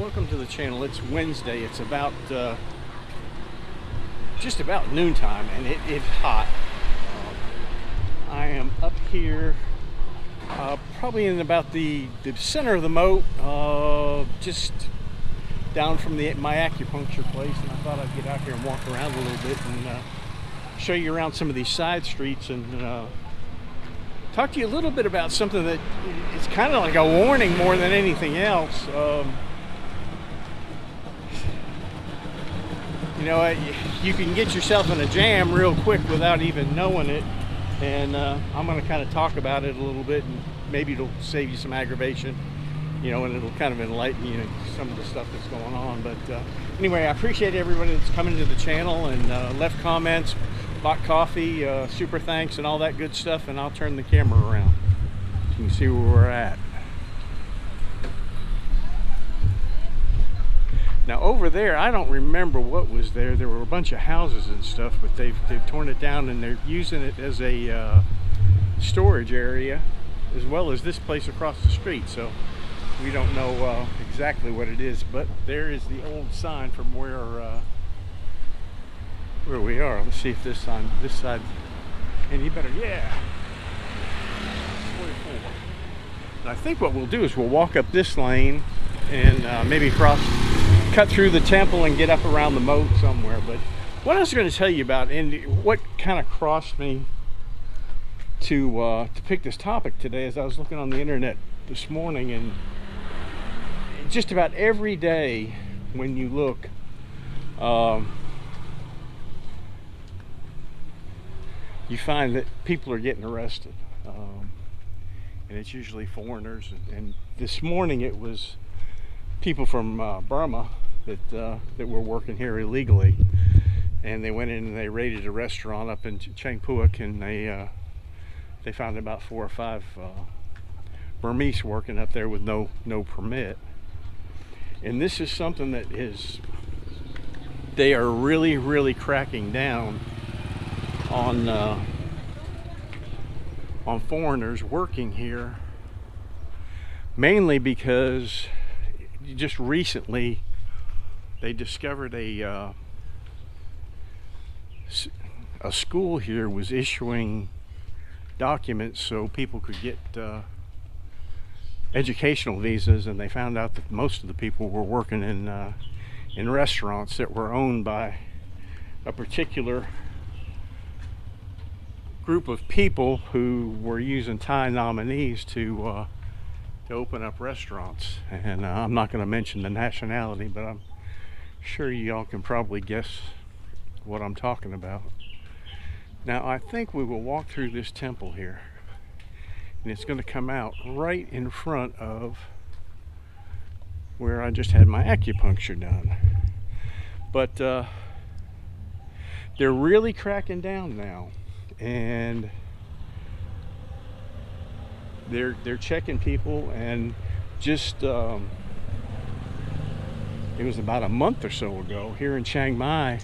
welcome to the channel. It's Wednesday. It's about just about noontime, and it's hot. I am up here probably in about the center of the moat, just down from my acupuncture place, and I thought I'd get out here and walk around a little bit and show you around some of these side streets and talk to you a little bit about something that it's kind of like a warning more than anything else. You know, you can get yourself in a jam real quick without even knowing it, and I'm going to kind of talk about it a little bit, and maybe it'll save you some aggravation, you know, and it'll kind of enlighten you some of the stuff that's going on. But anyway, I appreciate everybody that's coming to the channel and left comments, bought coffee, super thanks, and all that good stuff. And I'll turn the camera around so you can see where we're at. Now over there, I don't remember what was there. There were a bunch of houses and stuff, but they've torn it down and they're using it as a storage area, as well as this place across the street. So we don't know exactly what it is, but there is the old sign from where we are. Let's see if this sign, this side, any better. Yeah, 44. And I think what we'll do is we'll walk up this lane and maybe cut through the temple and get up around the moat somewhere. But what I was going to tell you about, and what kind of crossed me to pick this topic today, is I was looking on the internet this morning, and just about every day when you look, you find that people are getting arrested, and it's usually foreigners. And this morning it was people from Burma that were working here illegally, and they went in and they raided a restaurant up in Chiang Mai, and they found about 4 or 5 Burmese working up there with no permit. And this is something that they are really cracking down on foreigners working here, mainly because just recently they discovered a school here was issuing documents so people could get educational visas, and they found out that most of the people were working in restaurants that were owned by a particular group of people who were using Thai nominees to open up restaurants. And I'm not going to mention the nationality, but I'm sure y'all can probably guess what I'm talking about. Now I think we will walk through this temple here, and it's going to come out right in front of where I just had my acupuncture done. But they're really cracking down now, and they're checking people. And just it was about a month or so ago here in Chiang Mai,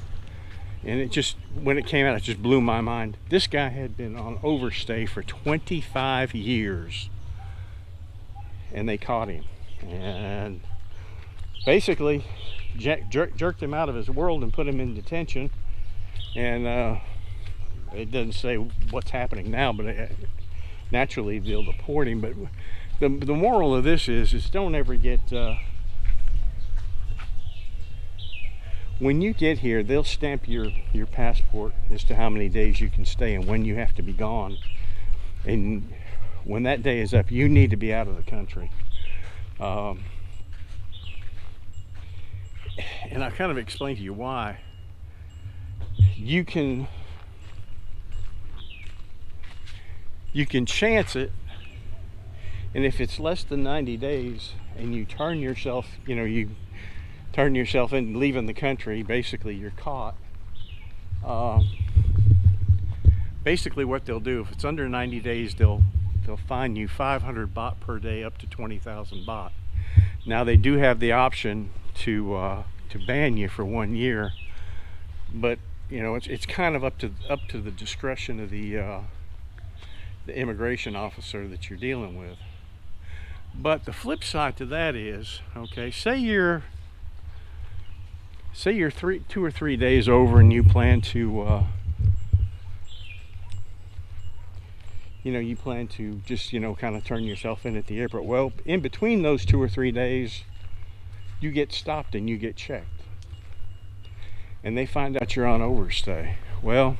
and it just, when it came out, it just blew my mind. This guy had been on Overstay for 25 years, and they caught him and basically jerked him out of his world and put him in detention. And it doesn't say what's happening now, but naturally they'll deport him. But the moral of this is don't ever get when you get here, they'll stamp your passport as to how many days you can stay and when you have to be gone. And when that day is up, you need to be out of the country. And I kind of explained to you why. You can chance it, and if it's less than 90 days and you turn yourself, you turn yourself in leaving the country, basically you're caught. Basically what they'll do, if it's under 90 days, they'll fine you 500 baht per day up to 20,000 baht. Now they do have the option to ban you for 1 year, but it's kind of up to the discretion of the immigration officer that you're dealing with. But the flip side to that is, okay, say you're say you're 2 or 3 days over and you plan to you plan to just kind of turn yourself in at the airport. Well, in between those 2 or 3 days you get stopped and you get checked, and they find out you're on overstay. Well,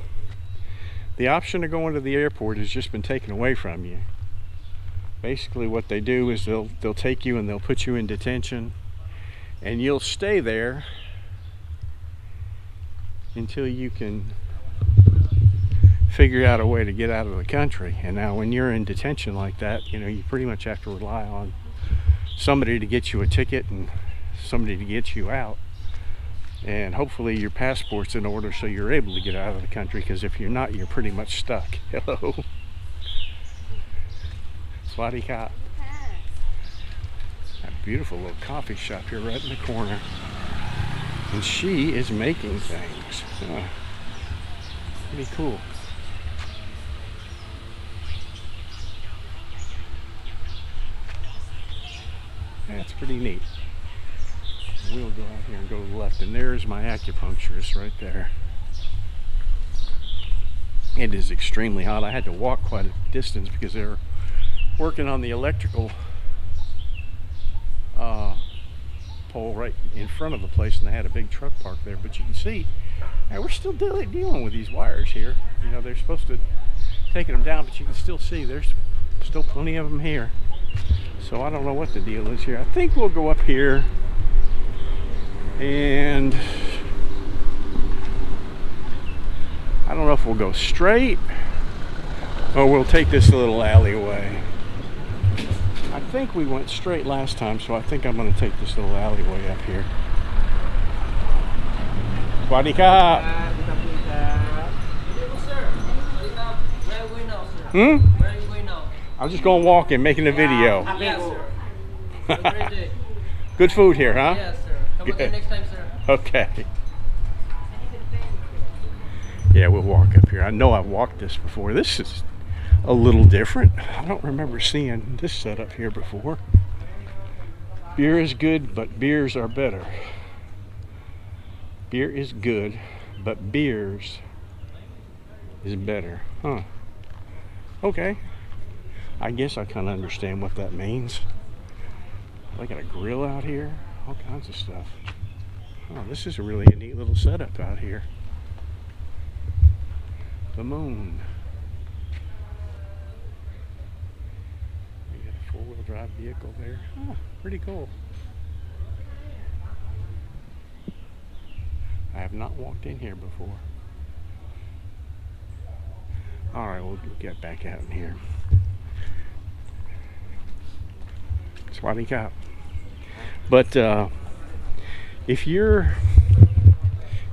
the option of going to the airport has just been taken away from you. Basically what they do is they'll take you and they'll put you in detention, and you'll stay there until you can figure out a way to get out of the country. And now when you're in detention like that, you pretty much have to rely on somebody to get you a ticket and somebody to get you out, and hopefully your passport's in order so you're able to get out of the country, because if you're not, you're pretty much stuck. Hello. Swadee Ka. A beautiful little coffee shop here right in the corner, and she is making things. Pretty cool. That's pretty neat. We'll go out here and go to the left, and there's my acupuncturist right there. It is extremely hot. I had to walk quite a distance because they're working on the electrical pole right in front of the place, and they had a big truck parked there. But you can see, we're still dealing with these wires here. They're supposed to taking them down, but you can still see there's still plenty of them here. So I don't know what the deal is here. I think we'll go up here, and I don't know if we'll go straight or we'll take this little alleyway. I think we went straight last time, so I think I'm going to take this little alleyway up here. Swadee Ka. Where are we now, sir? Hmm? Where are you going now? I'm just going walking, making a video. Yes, sir. Have a great day. Good food here, huh? Yes, sir. Come again next time, sir. Okay. Yeah, we'll walk up here. I know I've walked this before. This is a little different. I don't remember seeing this setup here before. Beer is good, but beers are better. Beer is good, but beers is better. Huh. Okay. I guess I kind of understand what that means. They got a grill out here. All kinds of stuff. Oh, this is really a neat little setup out here. The moon. We got a four-wheel drive vehicle there. Oh, pretty cool. I have not walked in here before. Alright, we'll get back out in here. Swadee Ka. But if you're,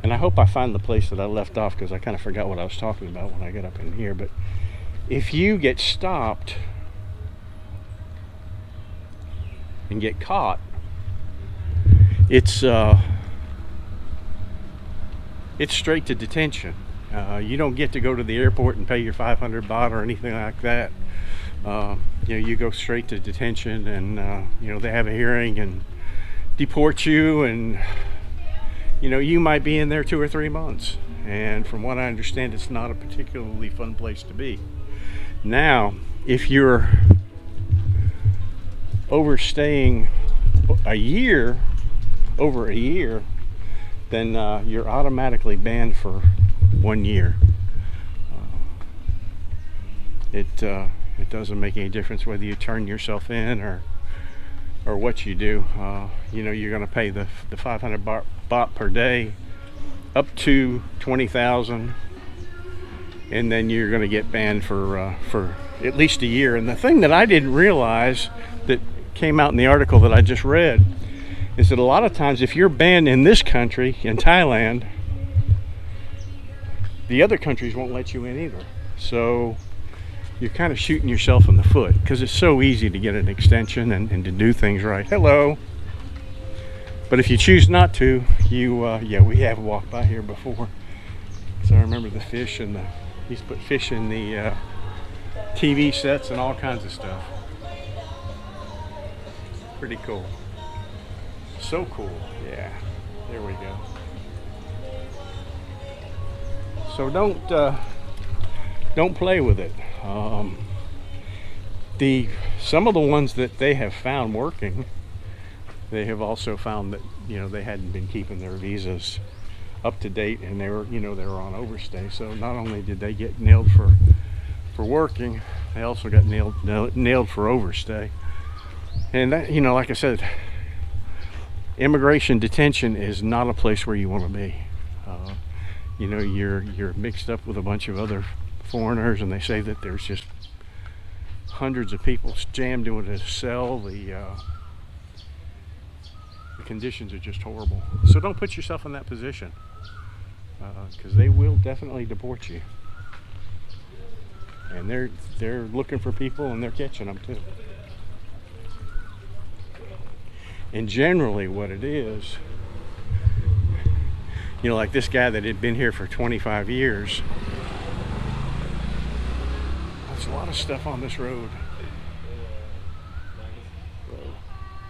and I hope I find the place that I left off, because I kind of forgot what I was talking about when I got up in here, but if you get stopped and get caught, it's straight to detention. You don't get to go to the airport and pay your 500 baht or anything like that. You go straight to detention, and they have a hearing and deport you, and you might be in there 2 or 3 months. And from what I understand, it's not a particularly fun place to be. Now, if you're overstaying over a year, then you're automatically banned for 1 year. It doesn't make any difference whether you turn yourself in or what you do. You're going to pay the 500 baht per day up to 20,000, and then you're going to get banned for at least a year. And the thing that I didn't realize that came out in the article that I just read is that a lot of times if you're banned in this country, in Thailand, the other countries won't let you in either. So you're kind of shooting yourself in the foot, because it's so easy to get an extension and to do things right. Hello. But if you choose not to, we have walked by here before. So I remember the fish, and he's put fish in the TV sets and all kinds of stuff. Pretty cool. So cool. Yeah. There we go. So don't play with it. Some of the ones that they have found working, they have also found that, you know, they hadn't been keeping their visas up to date, and they were, you know, they were on overstay. So not only did they get nailed for working, they also got nailed for overstay. And that, you know, like I said, immigration detention is not a place where you want to be. You know, you're mixed up with a bunch of other foreigners, and they say that there's just hundreds of people jammed into a cell. The conditions are just horrible. So don't put yourself in that position, because they will definitely deport you. And they're looking for people, and they're catching them too. And generally what it is, you know, like this guy that had been here for 25 years, there's a lot of stuff on this road.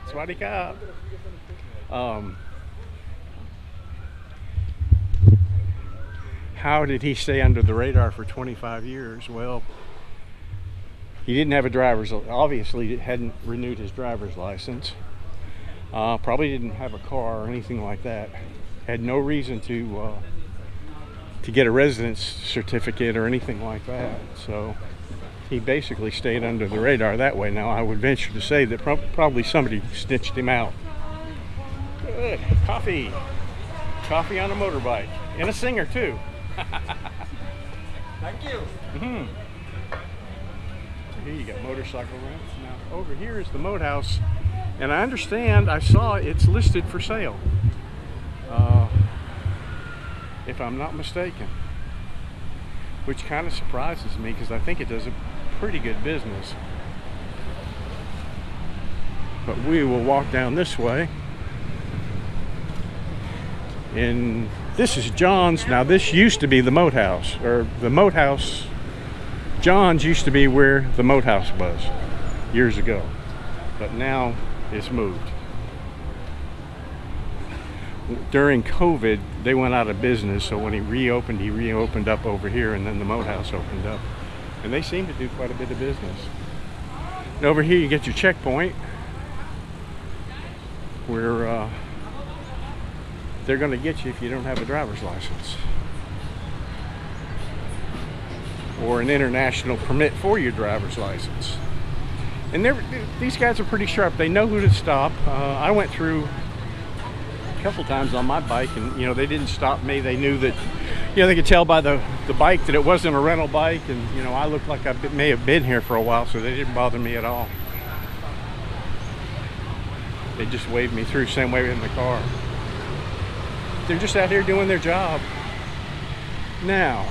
Swaddy Cop. How did he stay under the radar for 25 years? Well, he didn't have a obviously hadn't renewed his driver's license. Probably didn't have a car or anything like that. Had no reason to get a residence certificate or anything like that. So he basically stayed under the radar that way. Now, I would venture to say that probably somebody snitched him out. Good. Coffee on a motorbike, and a singer too. Thank you. So here you got motorcycle rents. Now over here is the moat house, and I understand, I saw it's listed for sale, if I'm not mistaken, which kind of surprises me, because I think it does a pretty good business. But we will walk down this way, and this is John's. Now, this used to be the moat house, or the moat house. John's used to be where the moat house was years ago, but now it's moved. During COVID, they went out of business, so when he reopened up over here, and then the moat house opened up, and they seem to do quite a bit of business. And over here you get your checkpoint, where they're going to get you if you don't have a driver's license or an international permit for your driver's license. And these guys are pretty sharp. They know who to stop. I went through a couple times on my bike, and you know, they didn't stop me. They knew that, you know, they could tell by the bike that it wasn't a rental bike, and you know, I looked like I may have been here for a while, so they didn't bother me at all. They just waved me through, same way in the car. They're just out here doing their job. Now,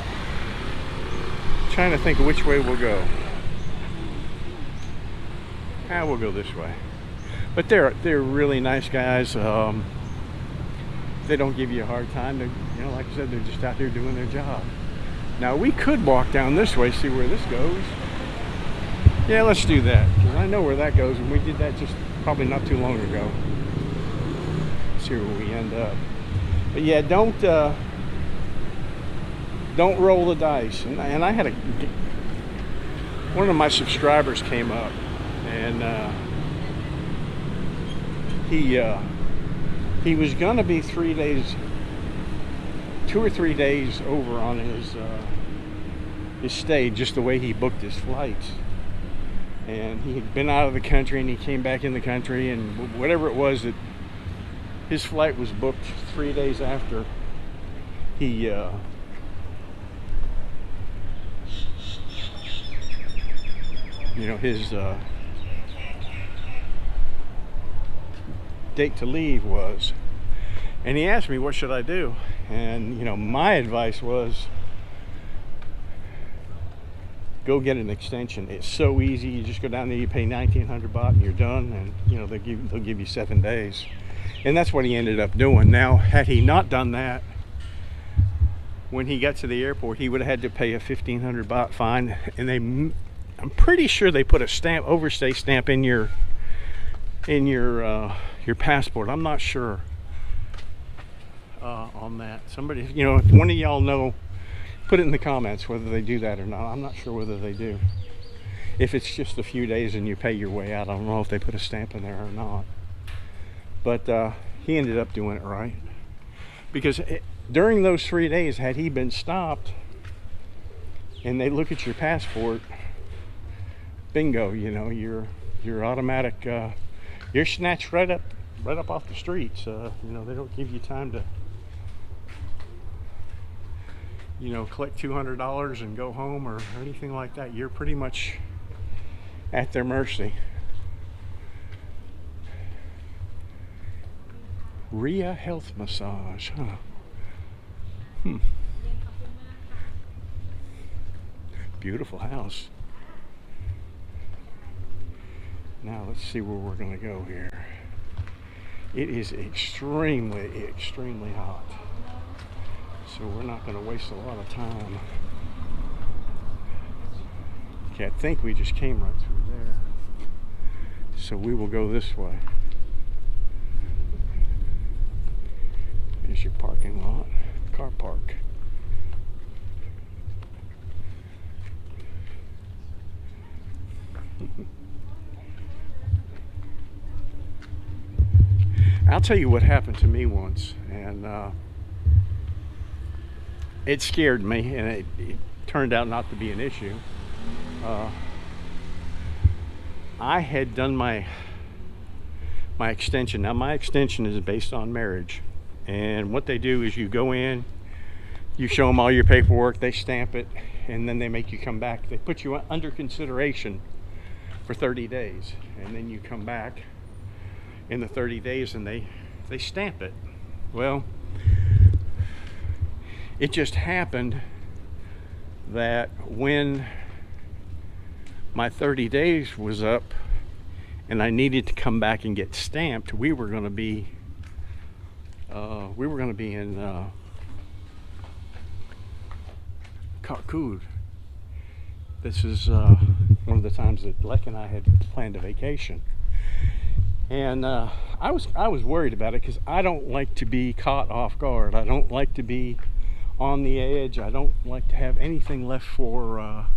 trying to think of which way we'll go. We'll go this way. But they're really nice guys. They don't give you a hard time. They're, you know, like I said, they're just out here doing their job. Now, we could walk down this way, see where this goes. Yeah, let's do that, because I know where that goes, and we did that just probably not too long ago. See where we end up. But yeah, don't roll the dice. And I had one of my subscribers came up, and he was gonna be 2 or 3 days over on his stay, just the way he booked his flights. And he had been out of the country, and he came back in the country, and whatever it was, that his flight was booked 3 days after he you know, his date to leave was. And he asked me, what should I do? And you know, my advice was, go get an extension. It's so easy. You just go down there, you pay 1,900 baht, and you're done. And you know, they'll give you 7 days. And that's what he ended up doing. Now, had he not done that, when he got to the airport, he would have had to pay a 1,500 baht fine. And I'm pretty sure they put a stamp, overstay stamp, in your passport. I'm not sure on that. Somebody, you know, if one of y'all know Put it in the comments whether they do that or not. I'm not sure whether they do. If it's just a few days and you pay your way out, I don't know if they put a stamp in there or not. But he ended up doing it right. Because during those 3 days, had he been stopped and they look at your passport, bingo, you know, you're automatic, you're snatched right up off the streets. You know, they don't give you time to, you know, collect $200 and go home or anything like that. You're pretty much at their mercy. Rhea Health Massage, huh? Beautiful house. Now let's see where we're gonna go here. It is extremely, extremely hot. So we're not gonna waste a lot of time. Okay, I think we just came right through there. So we will go this way. There's your parking lot, car park. I'll tell you what happened to me once, and it scared me, and it turned out not to be an issue. I had done my extension. Now my extension is based on marriage, and what they do is you go in, you show them all your paperwork, they stamp it, and then they make you come back. They put you under consideration for 30 days, and then you come back in the 30 days and they stamp it. Well, it just happened that when my 30 days was up and I needed to come back and get stamped, we were going to be in Kakud. This is one of the times that Lek and I had planned a vacation, and I was worried about it because I don't like to be caught off guard. I don't like to be on the edge. I don't like to have anything left for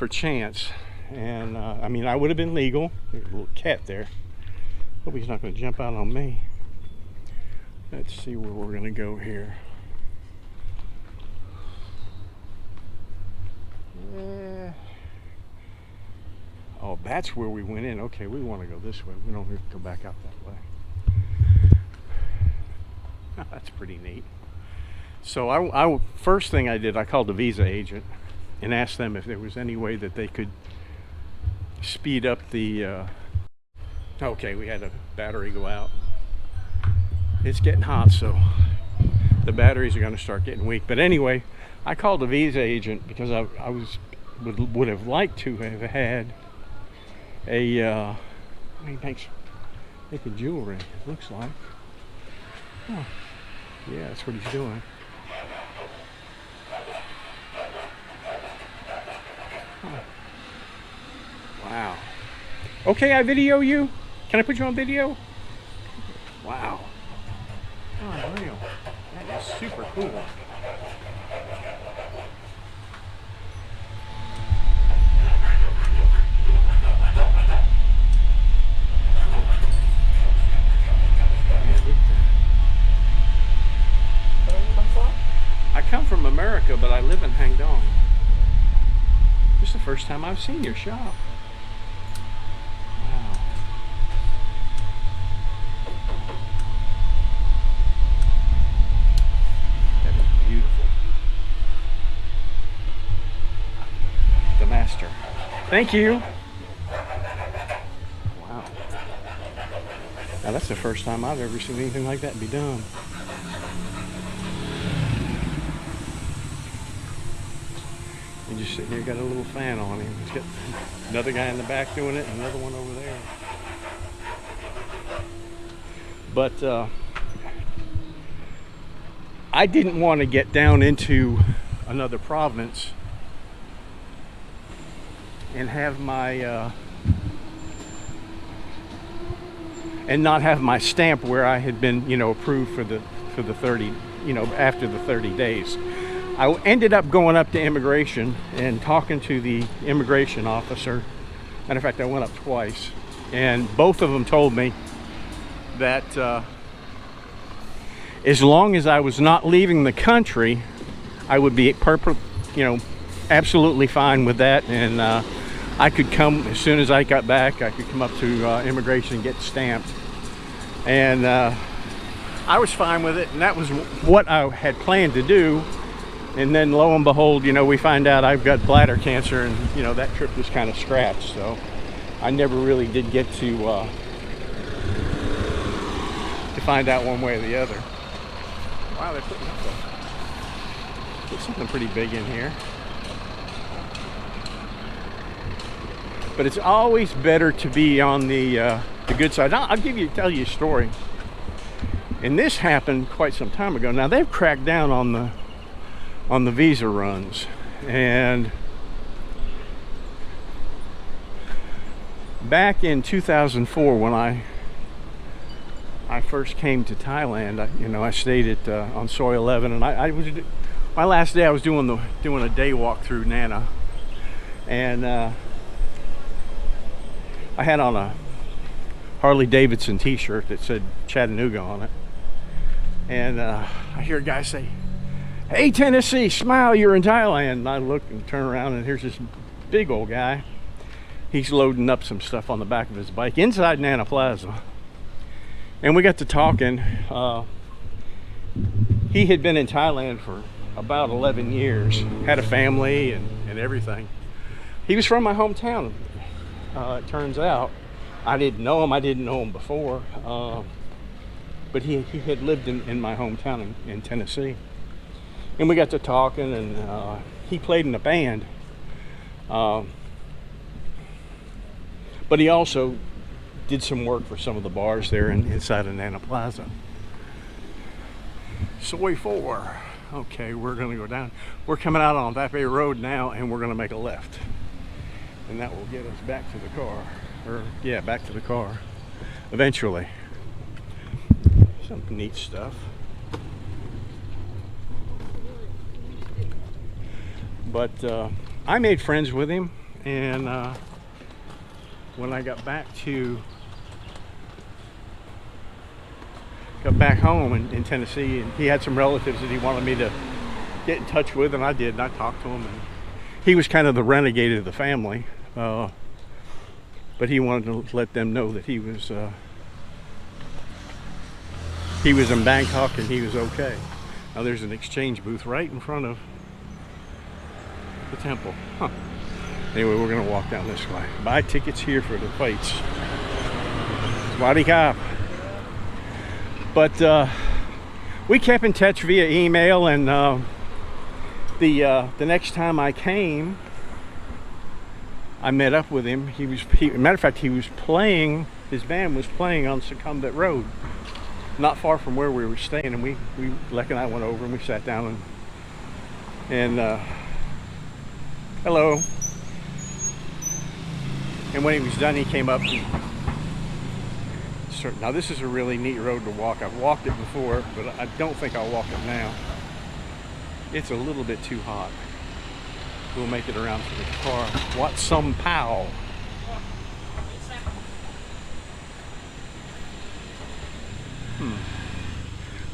chance. And I mean, I would have been legal. There's a little cat there. Hope he's not going to jump out on me. Let's see where we're going to go here. Yeah. Oh, that's where we went in. Okay, we want to go this way. We don't have to go back out that way. That's pretty neat. So I first thing I did, I called the visa agent and asked them if there was any way that they could speed up the okay, we had a battery go out. It's getting hot, so the batteries are going to start getting weak. But anyway, I called the visa agent because I would have liked to have had a he makes making jewelry, it looks like. Oh, yeah, that's what he's doing. Oh. Wow. Okay, I video you. Can I put you on video? Wow. Unreal. That is super cool. I come from America, but I live in Hangdong. This is the first time I've seen your shop. Wow. That is beautiful. The master. Thank you. Wow. Now that's the first time I've ever seen anything like that be done. Just sitting here, got a little fan on him. He's got another guy in the back doing it, and another one over there. But I didn't want to get down into another province and have my and not have my stamp where I had been, you know, approved for the 30, you know, after the 30 days. I ended up going up to immigration and talking to the immigration officer. Matter of fact, I went up twice, and both of them told me that as long as I was not leaving the country, I would be absolutely fine with that, and I could come as soon as I got back. I could come up to immigration and get stamped, and I was fine with it, and that was what I had planned to do. And then lo and behold, we find out I've got bladder cancer, and that trip was kind of scratched. So I never really did get to find out one way or the other. Wow, they're putting put something pretty big in here. But it's always better to be on the good side. I'll tell you a story. And this happened quite some time ago. Now they've cracked down on the visa runs, and back in 2004 when I first came to Thailand, I stayed at on Soi 11, and I was my last day I was doing a day walk through Nana, and I had on a Harley Davidson t-shirt that said Chattanooga on it, and I hear a guy say, "Hey Tennessee, smile, you're in Thailand." And I look and turn around, and here's this big old guy. He's loading up some stuff on the back of his bike inside Nana Plaza. And we got to talking. He had been in Thailand for about 11 years, had a family and everything. He was from my hometown, it turns out. I didn't know him before, but he had lived in my hometown in Tennessee. And we got to talking, and he played in a band, but he also did some work for some of the bars there inside of Nana Plaza. Soi 4. Okay, we're going to go down. We're coming out on Vape Road now, and we're going to make a left, and that will get us back to the car, back to the car eventually. Some neat stuff. But I made friends with him, and when I got back home in Tennessee, and he had some relatives that he wanted me to get in touch with, and I did, and I talked to him, and he was kind of the renegade of the family, but he wanted to let them know that he was in Bangkok and he was okay. Now there's an exchange booth right in front of the temple. Anyway, we're gonna walk down this way. Buy tickets here for the fights. Swadee Kap. But we kept in touch via email, and the next time I came, I met up with him. Matter of fact, his band was playing on Succumbit Road, not far from where we were staying, and Lek and I went over and we sat down and hello. And when he was done, he came up. Now this is a really neat road to walk. I've walked it before, but I don't think I'll walk it now. It's a little bit too hot. We'll make it around to the car. Wat Some Pow.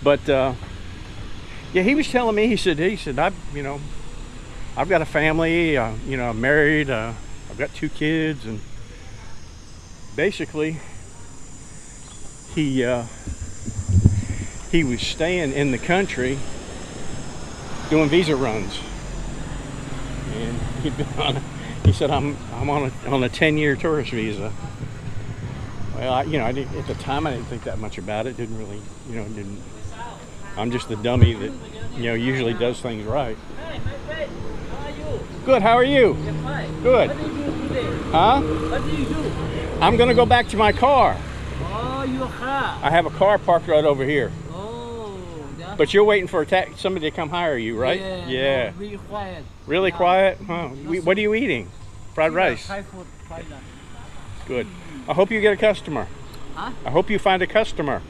But yeah, he was telling me. He said I've got a family. I'm married. I've got 2 kids, and basically he was staying in the country doing visa runs, and he said I'm on a 10-year tourist visa. Well, I didn't, at the time I didn't think that much about it. Didn't really, I'm just the dummy that usually does things right. Hi, my friend. How are you? Good. How are you? I'm fine. Good. What do you do today? Huh? What do you do? I'm gonna go back to my car. Oh, your car. I have a car parked right over here. Oh, that's But you're waiting for somebody to come hire you, right? Yeah. No, really quiet. Really quiet? Huh. What are you eating? Fried rice. Thai food, fried rice. Good. I hope you get a customer. Huh? I hope you find a customer.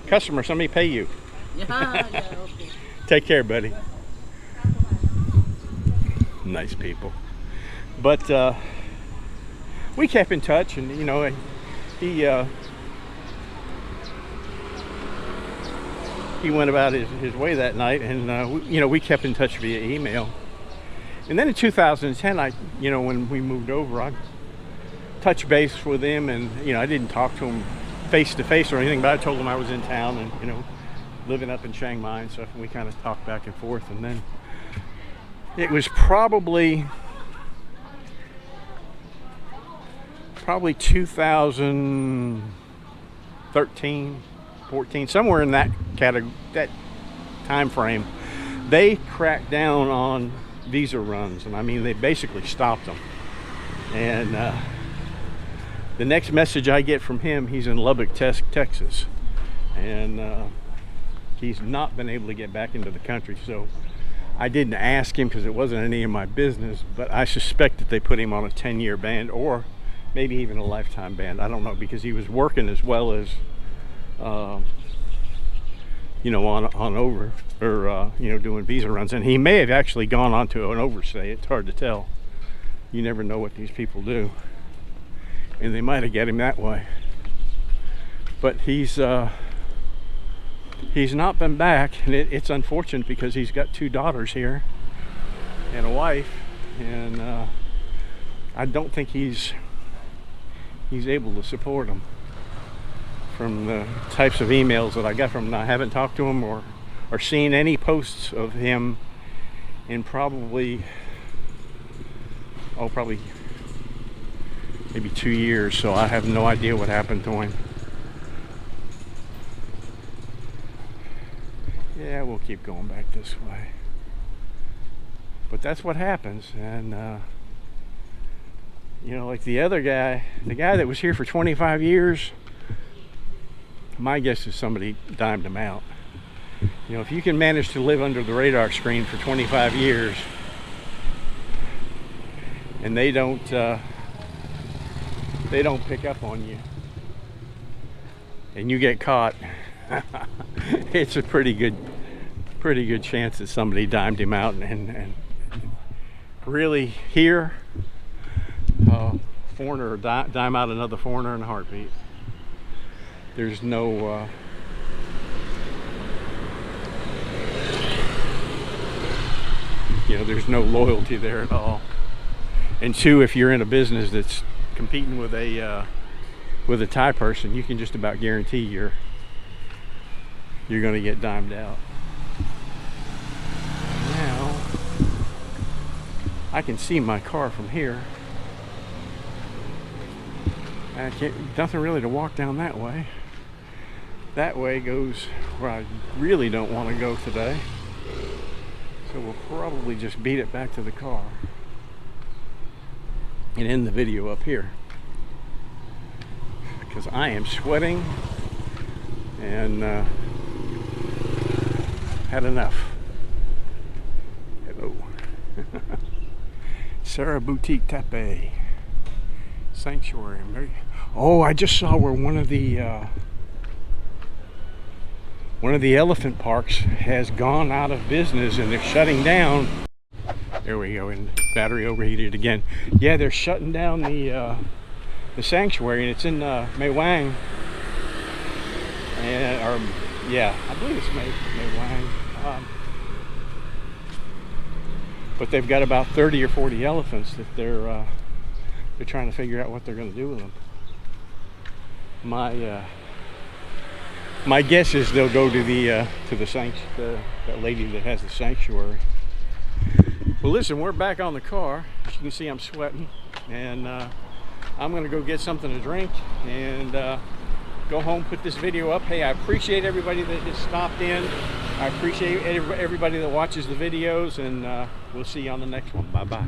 Customer. Somebody pay you. Yeah, okay. Take care, buddy. nice people. But we kept in touch, and you know, he went about his way that night, and you know, we kept in touch via email. And then in 2010, you know, when we moved over, I touched base with him, and you know, I didn't talk to him face to face or anything, but I told him I was in town and, you know, living up in Chiang Mai and stuff, and we kind of talked back and forth. And then it was probably 2013, 14, somewhere in that category, that time frame, they cracked down on visa runs, and I mean, they basically stopped them. And the next message I get from him, he's in Lubbock, Texas, and he's not been able to get back into the country. So I didn't ask him because it wasn't any of my business, but I suspect that they put him on a 10-year ban, or maybe even a lifetime ban. I don't know, because he was working as well as you know, on over, or you know, doing visa runs, and he may have actually gone on to an overstay. It's hard to tell. You never know what these people do, and they might have got him that way. But he's not been back, and it's unfortunate because he's got 2 daughters here and a wife, and I don't think he's able to support them. From the types of emails that I got from him, I haven't talked to him or seen any posts of him in probably maybe 2 years, so I have no idea what happened to him. Yeah, we'll keep going back this way. But that's what happens. And you know, like the other guy, the guy that was here for 25 years, my guess is somebody dimed him out. You know, if you can manage to live under the radar screen for 25 years and they don't pick up on you and you get caught, it's a pretty good chance that somebody dimed him out. And really, here, foreigner dime out another foreigner in a heartbeat. There's no you know, there's no loyalty there at all. And 2, if you're in a business that's competing with a Thai person, you can just about guarantee you're going to get dimed out. Now I can see my car from here. Nothing really to walk down that way. That way goes where I really don't want to go today. So we'll probably just beat it back to the car and end the video up here, because I am sweating and had enough. Hello. Sarah Boutique Taipei Sanctuary. Oh, I just saw where one of the elephant parks has gone out of business and they're shutting down. There we go, and battery overheated again. Yeah, they're shutting down the sanctuary, and it's in Mae Wang. And yeah, I believe it's Mae Wang. But they've got about 30 or 40 elephants that they're trying to figure out what they're going to do with them. My guess is they'll go to that lady that has the sanctuary. Well, listen, we're back on the car. As you can see, I'm sweating, and I'm going to go get something to drink and go home, put this video up. Hey, I appreciate everybody that has stopped in. I appreciate everybody that watches the videos, and we'll see you on the next one. Bye-bye.